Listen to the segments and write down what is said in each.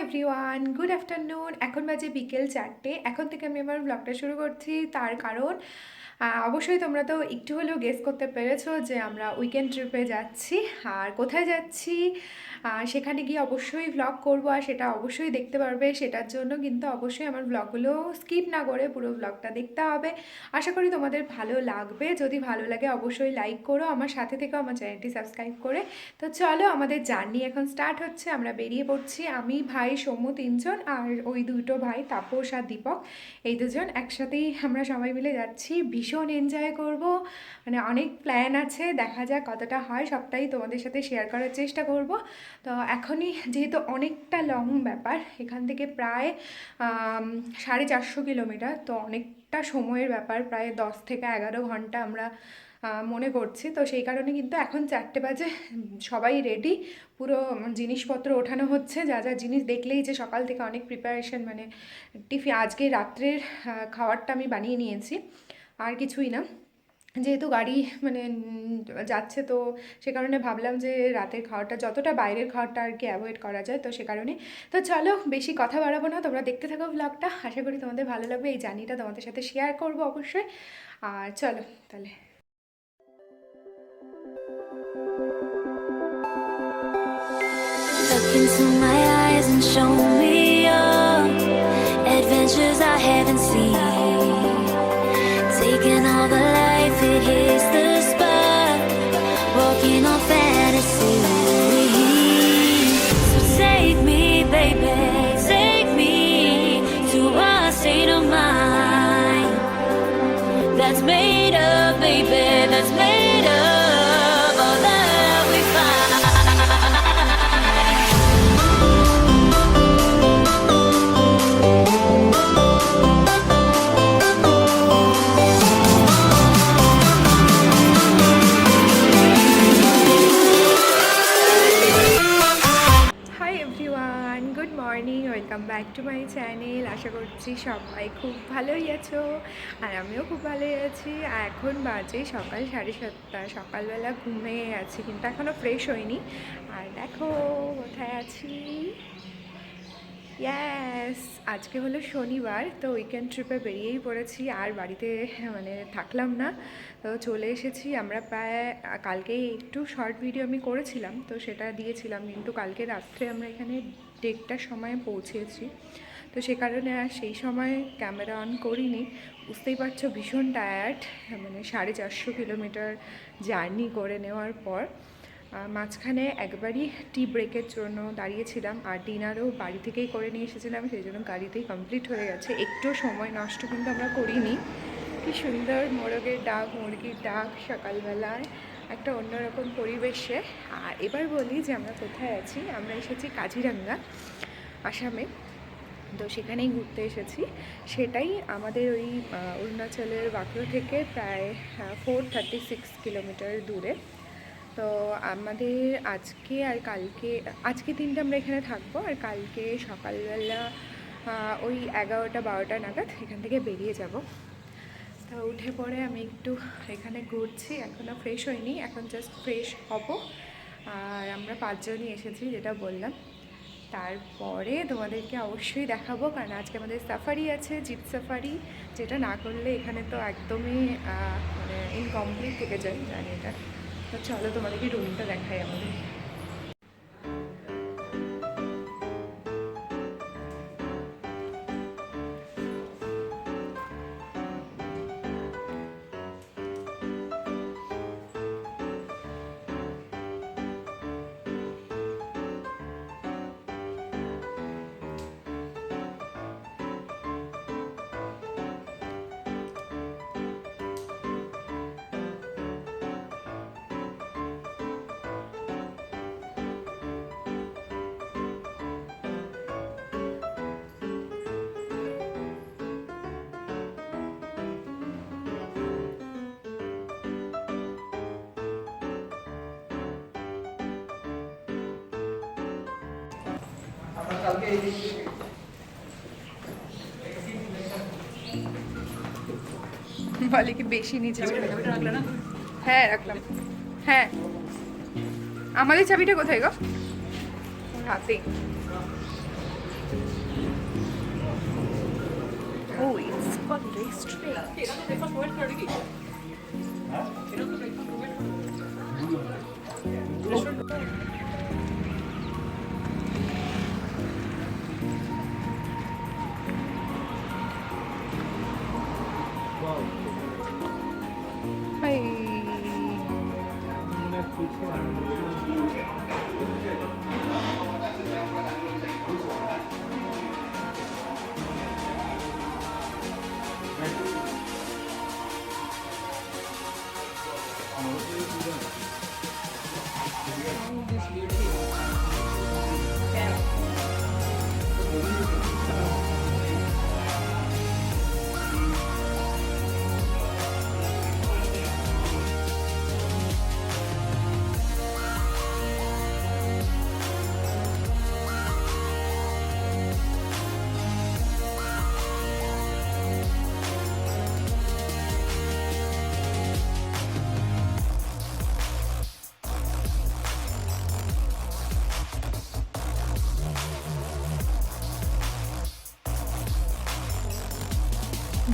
Everyone, good afternoon. এখন বাজে বিকেল 4টে। এখন থেকে আমি আমার ব্লগটা শুরু করছি। তার কারণ অবশ্যই তোমরা তো একটু হলেও গেস করতে পেরেছো যে আমরা উইকেন্ড ট্রিপে যাচ্ছি। আর কোথায় যাচ্ছি সেখানে গিয়ে অবশ্যই ব্লগ করব, আর সেটা অবশ্যই দেখতে পারবে। সেটার জন্য কিন্তু অবশ্যই আমার ব্লগগুলো স্কিপ না করে পুরো ব্লগটা দেখতে হবে। আশা করি তোমাদের ভালো লাগবে। যদি ভালো লাগে অবশ্যই লাইক করো, আমার সাথে থেকেও আমার চ্যানেলটি সাবস্ক্রাইব করে। তো চলো, আমাদের জার্নি এখন স্টার্ট হচ্ছে। আমরা বেরিয়ে পড়ছি, আমি, ভাই, সৌম্য, 3জন, আর ওই দুটো ভাই তাপস আর দীপক, এই দুজন একসাথেই আমরা সবাই মিলে যাচ্ছি। ভীষণ এনজয় করব, মানে অনেক প্ল্যান আছে, দেখা যাক কতটা হয়। সবটাই তোমাদের সাথে শেয়ার করার চেষ্টা করব। তো এখনই যেহেতু অনেকটা লং ব্যাপার, এখান থেকে প্রায় 450 কিলোমিটার, তো অনেকটা সময়ের ব্যাপার, প্রায় 10 থেকে 11 ঘন্টা আমরা মনে করছি। তো সেই কারণে কিন্তু এখন 4টে বাজে, সবাই রেডি, পুরো জিনিসপত্র ওঠানো হচ্ছে। যা যা জিনিস দেখলেই যে সকাল থেকে অনেক প্রিপারেশন, মানে টিফিন আজকে রাত্রের খাবারটা আমি বানিয়ে নিয়েছি, আর কিছুই না। যেহেতু গাড়ি মানে যাচ্ছে, তো সে কারণে ভাবলাম যে রাতের খাওয়াটা, যতটা বাইরের খাওয়াটা আর কি অ্যাভয়েড করা যায়, তো সে কারণে। তো চলো, বেশি কথা বাড়াবো না, তোমরা দেখতে থাকো ব্লগটা। আশা করি তোমাদের ভালো লাগবে। এই জার্নিটা তোমাদের সাথে শেয়ার করবো অবশ্যই। আর চলো তাহলে। Look into my eyes and show me your adventures I haven't seen. Taking all the life, it hits the spot. Walking on fantasy. So take me, baby, take me to a state of mind that's made of, baby, that's made of all that we find. Hi everyone, good morning, welcome back to my channel. আশা করছি সবাই খুব ভালোই আছো, আর আমিও খুব ভালোই আছি। আর এখন বাজে সকাল 7:30। সকালবেলা ঘুমিয়ে আছি, কিন্তু এখনও ফ্রেশ হইনি। আর দেখো কোথায় আছি। ইয়াস, আজকে হলো শনিবার, তো উইকেন্ড ট্রিপে বেরিয়েই পড়েছি। আর বাড়িতে মানে থাকলাম না, তো চলে এসেছি আমরা। প্রায় কালকেই একটু শর্ট ভিডিও আমি করেছিলাম, তো সেটা দিয়েছিলাম, কিন্তু কালকে রাত্রে আমরা এখানে 1:30টার সময় পৌঁছেছি। তো সে কারণে আর সেই সময় ক্যামেরা অন করিনি। বুঝতেই পারছো ভীষণ টায়ার্ড, মানে 450 কিলোমিটার জার্নি করে নেওয়ার পর মাঝখানে একবারই টি ব্রেকের জন্য দাঁড়িয়েছিলাম, আর ডিনারও বাড়ি থেকেই করে নিয়ে এসেছিলাম, সেই জন্য গাড়িতেই কমপ্লিট হয়ে গেছে। একটু সময় নষ্ট কিন্তু আমরা করিনি। কি সুন্দর মোরগের ডাক, মুরগির ডাক সকালবেলায়, একটা অন্যরকম পরিবেশে। আর এবার বলি যে আমরা কোথায় আছি। আমরা এসেছি কাজিরাঙ্গা, আসামে। তো সেখানেই ঘুরতে এসেছি। সেটাই আমাদের ওই অরুণাচলের বাঁকুড়া থেকে প্রায় 436 কিলোমিটার দূরে। তো আমাদের আজকে আর কালকে, আজকে 3 আমরা এখানে থাকবো, আর কালকে সকালবেলা ওই 11টা-12টা নাগাদ এখান থেকে বেরিয়ে যাব। তো উঠে পড়ে আমি একটু এখানে ঘুরছি, এখনও ফ্রেশ হইনি, এখন জাস্ট ফ্রেশ হব। আর আমরা 5জনই এসেছি, যেটা বললাম। তারপরে তোমাদেরকে অবশ্যই দেখাবো, কারণ আজকে আমাদের সাফারি আছে, জিপ সাফারি, যেটা না করলে এখানে তো একদমই মানে ইনকমপ্লিট থেকে যায়, জানি এটা। তো চলো তোমাদেরকে রুমটা দেখাই আমাদের। বলে কি বেশি নিচে চলে না? হ্যাঁ রাখলাম। হ্যাঁ, আমাদের চাবিটা কোথায় গো? হাতে। Oh, it's called restaurant.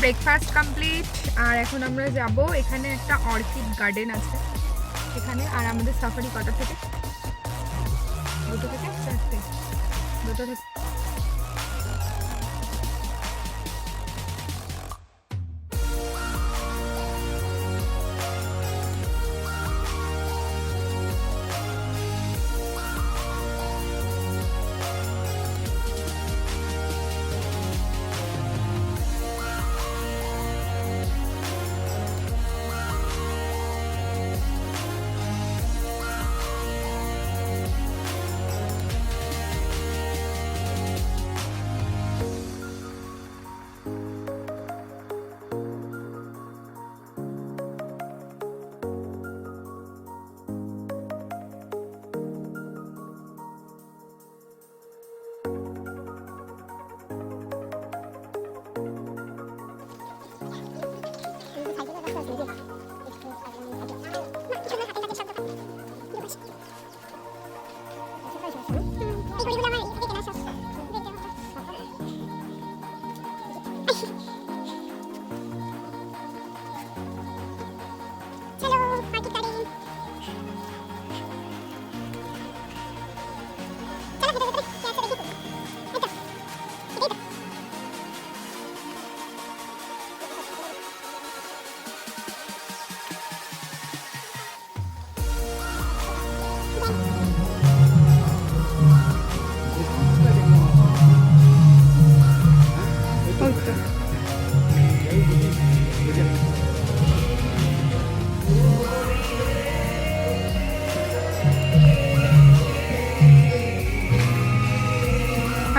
Breakfast complete, আর এখন আমরা যাব এখানে একটা অর্কিড গার্ডেন আছে এখানে। আর আমাদের সাফারি কটা থেকে? 2টো থেকে 4টে, 2টো থেকে।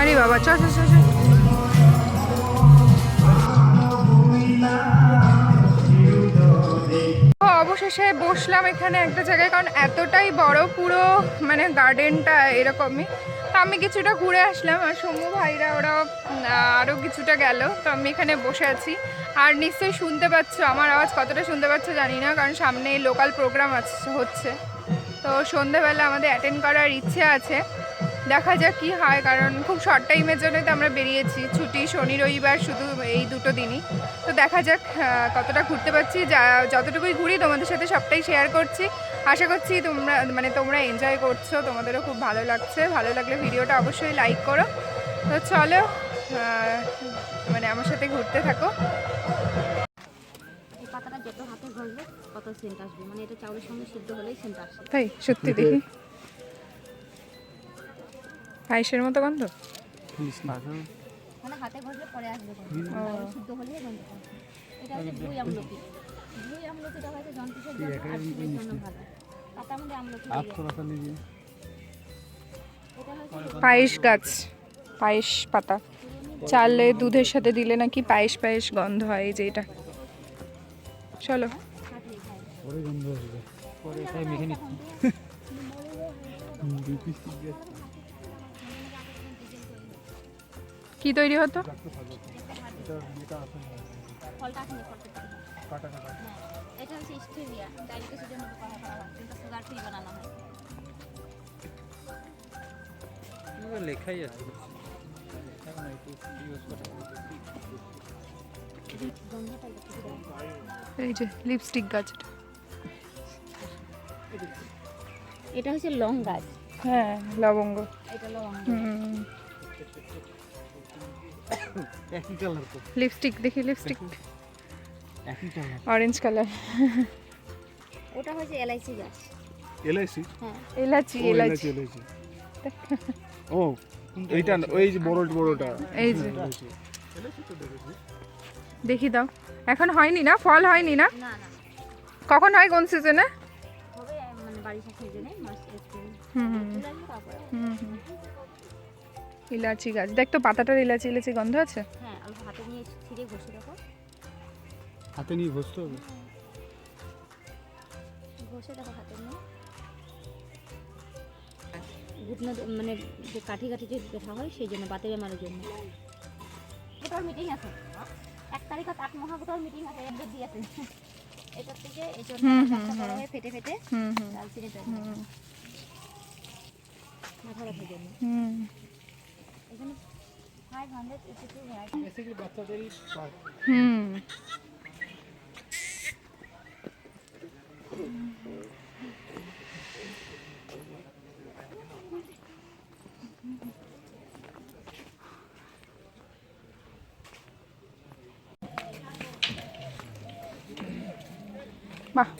আরে বাবা, চল চল চল। অবশেষে বসলাম এখানে একটা জায়গায়, কারণ এতটাই বড় পুরো মানে গার্ডেনটা এরকমই। তো আমি কিছুটা ঘুরে আসলাম, আর সৌম্য ভাইরা ওরাও আরও কিছুটা গেল। তো আমি এখানে বসে আছি, আর নিশ্চয়ই শুনতে পাচ্ছ আমার আওয়াজ, কতটা শুনতে পাচ্ছ জানি না, কারণ সামনে লোকাল প্রোগ্রাম হচ্ছে। তো সন্ধেবেলা আমাদের অ্যাটেন্ড করার ইচ্ছে আছে, দেখা যাক কী হয়, কারণ খুব শর্ট টাইমের জন্যই তো আমরা বেরিয়েছি, ছুটি শনি রবিবার শুধু এই 2টো দিনই। তো দেখা যাক কতটা ঘুরতে পারছি, যতটুকুই ঘুরি তোমাদের সাথে সবটাই শেয়ার করছি। আশা করছি তোমরা এনজয় করছো, তোমাদেরও খুব ভালো লাগছে। ভালো লাগলে ভিডিওটা অবশ্যই লাইক করো। তো চলো আমার সাথে ঘুরতে থাকো। এই পাতাটা যত হাতে ঘষবে কত সেন্ট আসবে, মানে এটা চাউলের সঙ্গে সিদ্ধ হলেই সেন্ট আসে। তাই সত্যি দেখি পায়েসের মতো গন্ধ, মানে হাতে ঘষলে পরে আসবে গন্ধ, সিদ্ধ হলেই গন্ধ আসবে। এটা হচ্ছে দুই আমলকি। দুই আমলকিটা হচ্ছে জন্ডিসের জন্য আর চুলের জন্য ভালো। পাতার মধ্যে আমলকি দিয়ে এটা হচ্ছে পায়েস গাছ, পায়েস পাতা, চালে দুধের সাথে দিলে নাকি পায়েস পায়েস গন্ধ হয়। এই যে এটা, চলো কাটলেই খায়। পরে গন্ধ আসবে, পরে এটাই মেখে নিচ্ছি। কি তৈরি হতো? ফলটা আসেনি, ফলটা এটা হচ্ছে স্টেভিয়া, ডায়াবেটিসের জন্য ব্যবহার করা হয়, কিন্তু সুগার ফ্রি বানানো হয়। লেখাই আছে। এই যে লিপস্টিক গাছ। এটা হচ্ছে লং গাছ, হ্যাঁ লবঙ্গ। এটা লবঙ্গ। একই কালার তো, লিপস্টিক দেখি, লিপস্টিক একই কালার। Orange colour. ওটা হচ্ছে এলাইচি গাছ। এলআইসি, হ্যাঁ, এলাচি, এলাচি। এলআইসি। ও এইটা ওই যে বড়টা, এই যে এলআইসি তো দেখেছি। দেখি দাও। এখন হয়নি না, ফল হয়নি না? না না কখন হয়, কোন সিজনে? হবে মানে বারিশা সিজনে, মাস এপ্রিল। হুম হুম এপ্রিল আসবে তারপরে। হুম হুম। ইলাচি গাছ, দেখ তো পাতাটার ইলাচি ইলাচি গন্ধ আছে। হ্যাঁ, অল্প হাতে নিয়ে ছিঁড়ে ঘষে দেখো। হাতে নিয়ে ঘষতে হবে। ঘষে দেখো হাতে নিয়ে। ঘুটনো মানে যে কাঠি কাঠি যে দেখা হয় সেই জন্য, বাতের মারার জন্য। গোটার মিটিং আছে 1 তারিখে, 8 মহাগোটার মিটিং আছে, এড্রেস দিয়েছে। এটা থেকে এই জন্য গাছটা বড় হয়ে ফেটে ফেটে হুম হুম দালচিনি তৈরি হয়। মাথা ব্যথার জন্য। হুম। এখানে 582 ভ্যারাইটি। বেসিক্যালি বাচ্চাদেরই পার্ক। হুম। বাহ,